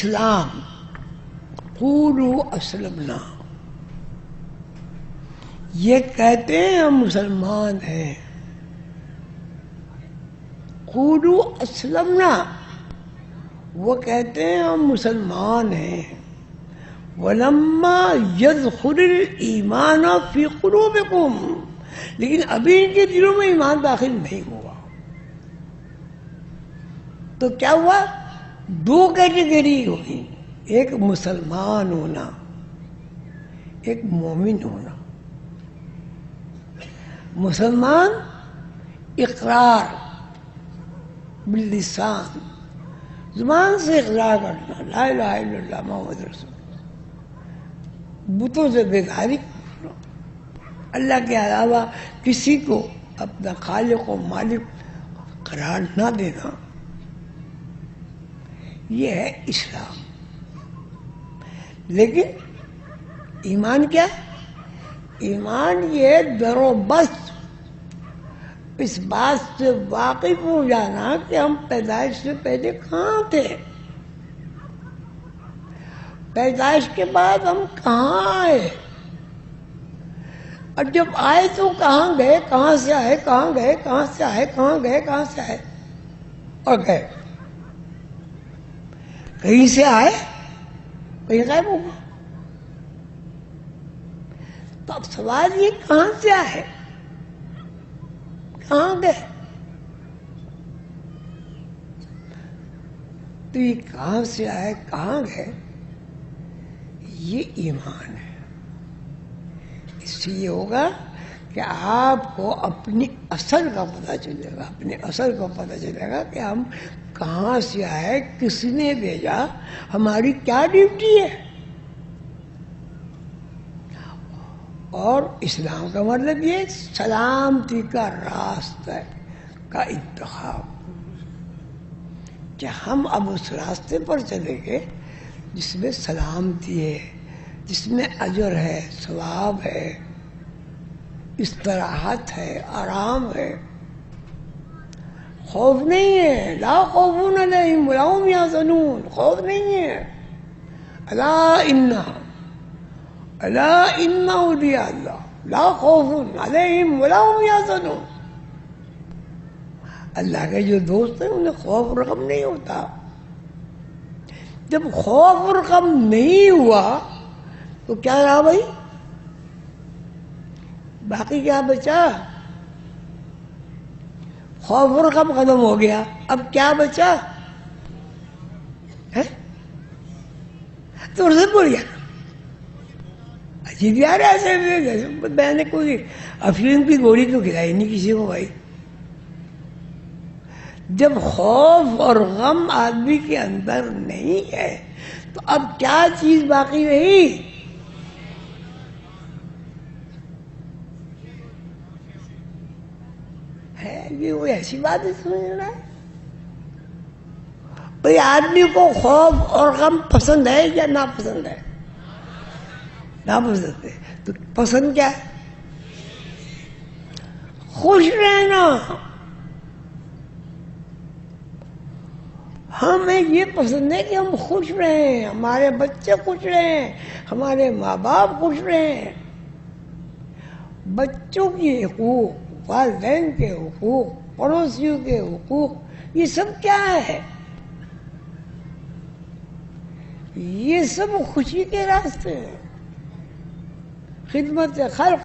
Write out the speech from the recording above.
اسلام، قولوا اسلمنا، یہ کہتے ہیں ہم مسلمان ہیں. قولوا اسلمنا، وہ کہتے ہیں ہم مسلمان ہیں. وَلَمَّا يَدْخُلِ الْإِيمَانَ فِي قُلُوبِكُمْ، لیکن ابھی ان کے دلوں میں ایمان داخل نہیں ہوا. تو کیا ہوا؟ دو کیٹیگری ہوئی، ایک مسلمان ہونا، ایک مومن ہونا. مسلمان اقرار باللسان، زبان سے اقرار کرنا لا الہ الا اللہ محمد رسول اللہ، بتوں سے بیگاری کرنا، اللہ کے علاوہ کسی کو اپنا خالق و مالک قرار نہ دینا، یہ ہے اسلام. لیکن ایمان کیا؟ ایمان یہ در و بست اس بات سے واقف ہو جانا کہ ہم پیدائش سے پہلے کہاں تھے، پیدائش کے بعد ہم کہاں آئے، اور جب آئے تو کہاں گئے، کہاں سے آئے، کہاں گئے، کہاں سے آئے، کہاں گئے، کہاں سے آئے اور گئے. کہیں سے آئے کہیں غائب ہو گئے. تو اب سوال یہ کہاں سے آئے، کہاں گئے؟ تو یہ کہاں سے آئے کہاں گئے، یہ ایمان ہے. اس سے یہ ہوگا کہ آپ کو اپنی اصل کا پتہ چلے گا، اپنے اصل کا پتہ چلے گا کہ ہم کہاں سے آئے، کس نے بھیجا، ہماری کیا ڈیوٹی ہے. اور اسلام کا مطلب یہ سلامتی کا راستہ کا انتخاب، کہ ہم اب اس راستے پر چلیں گے جس میں سلامتی ہے، جس میں اجر ہے، ثواب ہے، استراحت ہے، آرام ہے، خوف نہیں ہے. لا خوف علیہم ولا هم یحزنون، خوف نہیں ہے. الا ان اولیاء اللہ لا خوف علیہم ولا هم یحزنون. اللہ کے جو دوست ہیں انہیں خوف اور غم نہیں ہوتا. جب خوف اور غم نہیں ہوا تو کیا رہا بھائی؟ باقی کیا بچا؟ خوف اور غم ختم ہو گیا، اب کیا بچا؟ تو سے بول گیا عجیب یار. ایسے میں نے کوئی افیون کی گولی تو کھلائی نہیں کسی کو بھائی. جب خوف اور غم آدمی کے اندر نہیں ہے تو اب کیا چیز باقی رہی؟ ہے یہ کوئی ایسی بات ہے سمجھ رہا ہے بھئی؟ آدمی کو خوف اور غم پسند ہے یا ناپسند ہے؟ ناپسند ہے. تو پسند کیا ہے؟ خوش رہنا. ہمیں یہ پسند ہے کہ ہم خوش رہیں، ہمارے بچے خوش رہیں، ہمارے ماں باپ خوش رہیں. بچوں کے حقوق، والدین کے حقوق، پڑوسیوں کے حقوق، یہ سب کیا ہے؟ یہ سب خوشی کے راستے ہیں، خدمت خلق.